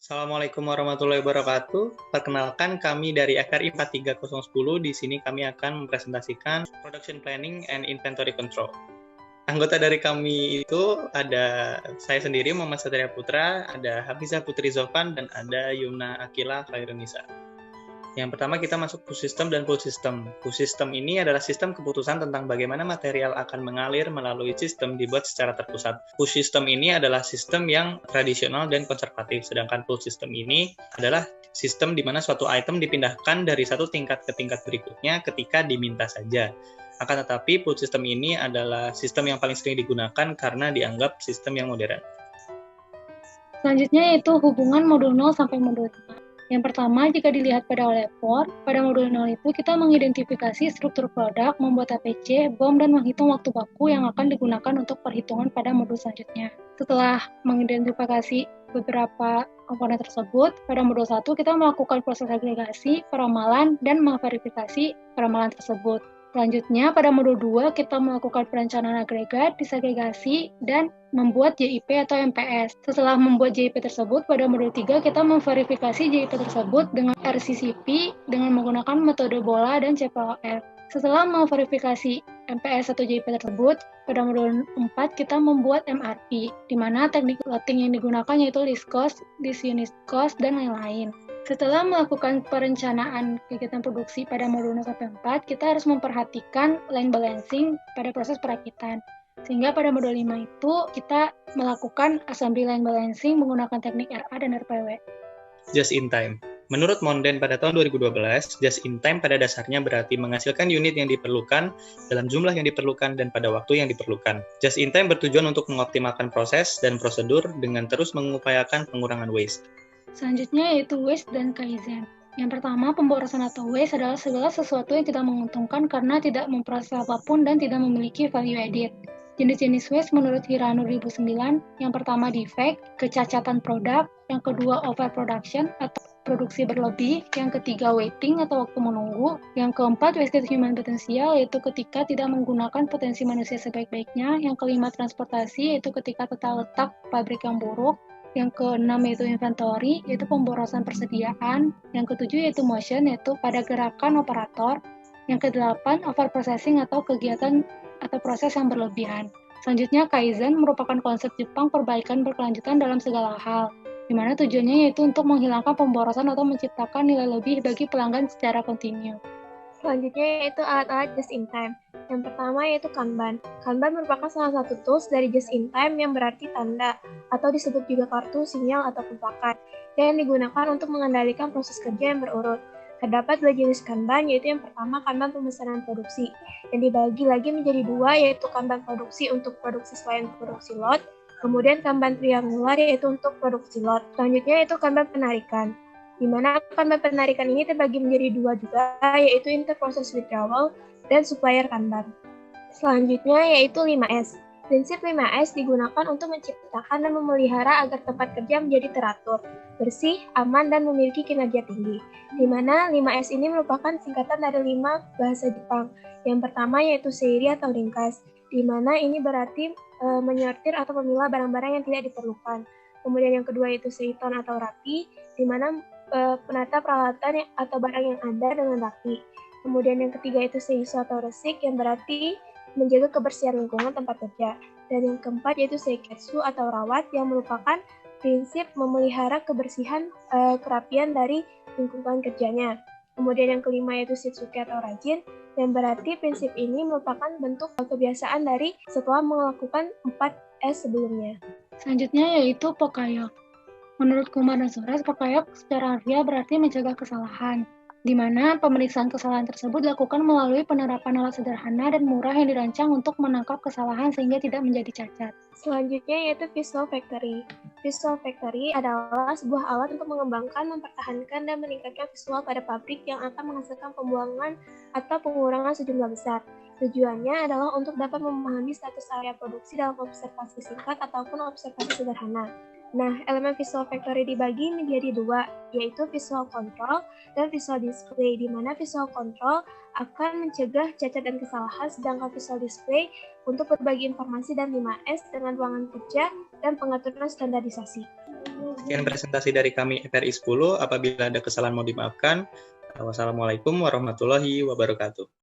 Assalamualaikum warahmatullahi wabarakatuh. Perkenalkan kami dari FRI 43010. Di sini kami akan mempresentasikan Production Planning and Inventory Control. Anggota dari kami itu ada saya sendiri, Muhammad Satria Putra, ada Hafizah Putri Zofan, dan ada Yumna Akila Khairunisa. Yang pertama kita masuk push system dan pull system. Push system ini adalah sistem keputusan tentang bagaimana material akan mengalir melalui sistem dibuat secara terpusat. Push system ini adalah sistem yang tradisional dan konservatif, sedangkan pull system ini adalah sistem di mana suatu item dipindahkan dari satu tingkat ke tingkat berikutnya ketika diminta saja. Akan tetapi pull system ini adalah sistem yang paling sering digunakan karena dianggap sistem yang modern. Selanjutnya yaitu hubungan modul 0 sampai modul 5. Yang pertama, jika dilihat pada oleh pada modul 0 itu kita mengidentifikasi struktur produk, membuat APC, BOM, dan menghitung waktu baku yang akan digunakan untuk perhitungan pada modul selanjutnya. Setelah mengidentifikasi beberapa komponen tersebut, pada modul 1 kita melakukan proses agregasi, peramalan, dan memverifikasi peramalan tersebut. Selanjutnya, pada modul 2, kita melakukan perencanaan agregat, disagregasi, dan membuat JIP atau MPS. Setelah membuat JIP tersebut, pada modul 3, kita memverifikasi JIP tersebut dengan RCCP dengan menggunakan metode bola dan CPOR. Setelah memverifikasi MPS atau JIP tersebut, pada modul 4, kita membuat MRP, di mana teknik loading yang digunakan yaitu list cost, disunit cost, dan lain-lain. Setelah melakukan perencanaan kegiatan produksi pada modul 0-4, kita harus memperhatikan line balancing pada proses perakitan. Sehingga pada modul 5 itu kita melakukan assembly line balancing menggunakan teknik RA dan RPW. Just in time. Menurut Monden pada tahun 2012, just in time pada dasarnya berarti menghasilkan unit yang diperlukan dalam jumlah yang diperlukan dan pada waktu yang diperlukan. Just in time bertujuan untuk mengoptimalkan proses dan prosedur dengan terus mengupayakan pengurangan waste. Selanjutnya yaitu waste dan kaizen. Yang pertama, pemborosan atau waste adalah segala sesuatu yang tidak menguntungkan karena tidak memproses apapun dan tidak memiliki value added. Jenis-jenis waste menurut Hirano 2009, yang pertama defect, kecacatan produk, yang kedua overproduction atau produksi berlebih, yang ketiga waiting atau waktu menunggu, yang keempat wasted human potential yaitu ketika tidak menggunakan potensi manusia sebaik-baiknya, yang kelima transportasi yaitu ketika tata letak pabrik yang buruk, yang keenam yaitu inventory, yaitu pemborosan persediaan. Yang ketujuh yaitu motion, yaitu pada gerakan operator. Yang kedelapan overprocessing atau kegiatan atau proses yang berlebihan. Selanjutnya kaizen merupakan konsep Jepang perbaikan berkelanjutan dalam segala hal, di mana tujuannya yaitu untuk menghilangkan pemborosan atau menciptakan nilai lebih bagi pelanggan secara kontinu. Selanjutnya yaitu alat-alat just in time. Yang pertama yaitu Kanban. Kanban merupakan salah satu tools dari just in time yang berarti tanda atau disebut juga kartu, sinyal, ataupun plakat yang digunakan untuk mengendalikan proses kerja yang berurut. Terdapat dua jenis Kanban, yaitu yang pertama Kanban pemesanan produksi yang dibagi lagi menjadi dua, yaitu Kanban produksi untuk produksi selain produksi lot, kemudian Kanban triangular yaitu untuk produksi lot. Selanjutnya yaitu Kanban penarikan, di mana Kanban penarikan ini terbagi menjadi dua juga, yaitu interprocess withdrawal dan supplier Kanban. Selanjutnya yaitu 5S. Prinsip 5S digunakan untuk menciptakan dan memelihara agar tempat kerja menjadi teratur, bersih, aman, dan memiliki kinerja tinggi. Di mana 5S ini merupakan singkatan dari 5 bahasa Jepang. Yang pertama yaitu seiri atau ringkas, di mana ini berarti menyortir atau memilah barang-barang yang tidak diperlukan. Kemudian yang kedua yaitu seiton atau rapi, di mana penata peralatan atau barang yang ada dengan rapi. Kemudian yang ketiga itu seiso atau resik, yang berarti menjaga kebersihan lingkungan tempat kerja. Dan yang keempat yaitu seiketsu atau rawat, yang merupakan prinsip memelihara kebersihan kerapian dari lingkungan kerjanya. Kemudian yang kelima yaitu shitsuke atau rajin, yang berarti prinsip ini merupakan bentuk kebiasaan dari setelah melakukan 4S sebelumnya. Selanjutnya yaitu Pokayok. Menurut Kumar dan Suresh, Pokayok secara harfiah berarti mencegah kesalahan, di mana pemeriksaan kesalahan tersebut dilakukan melalui penerapan alat sederhana dan murah yang dirancang untuk menangkap kesalahan sehingga tidak menjadi cacat. Selanjutnya yaitu Visual Factory. Visual Factory adalah sebuah alat untuk mengembangkan, mempertahankan, dan meningkatkan visual pada pabrik yang akan menghasilkan pembuangan atau pengurangan sejumlah besar. Tujuannya adalah untuk dapat memahami status area produksi dalam observasi singkat ataupun observasi sederhana. Nah, elemen Visual Factory dibagi menjadi dua, yaitu Visual Control dan Visual Display, di mana Visual Control akan mencegah cacat dan kesalahan, sedangkan Visual Display untuk berbagi informasi dan 5S dengan ruangan kerja dan pengaturan standarisasi. Sekian presentasi dari kami FRI 10. Apabila ada kesalahan mau dimaafkan. Wassalamualaikum warahmatullahi wabarakatuh.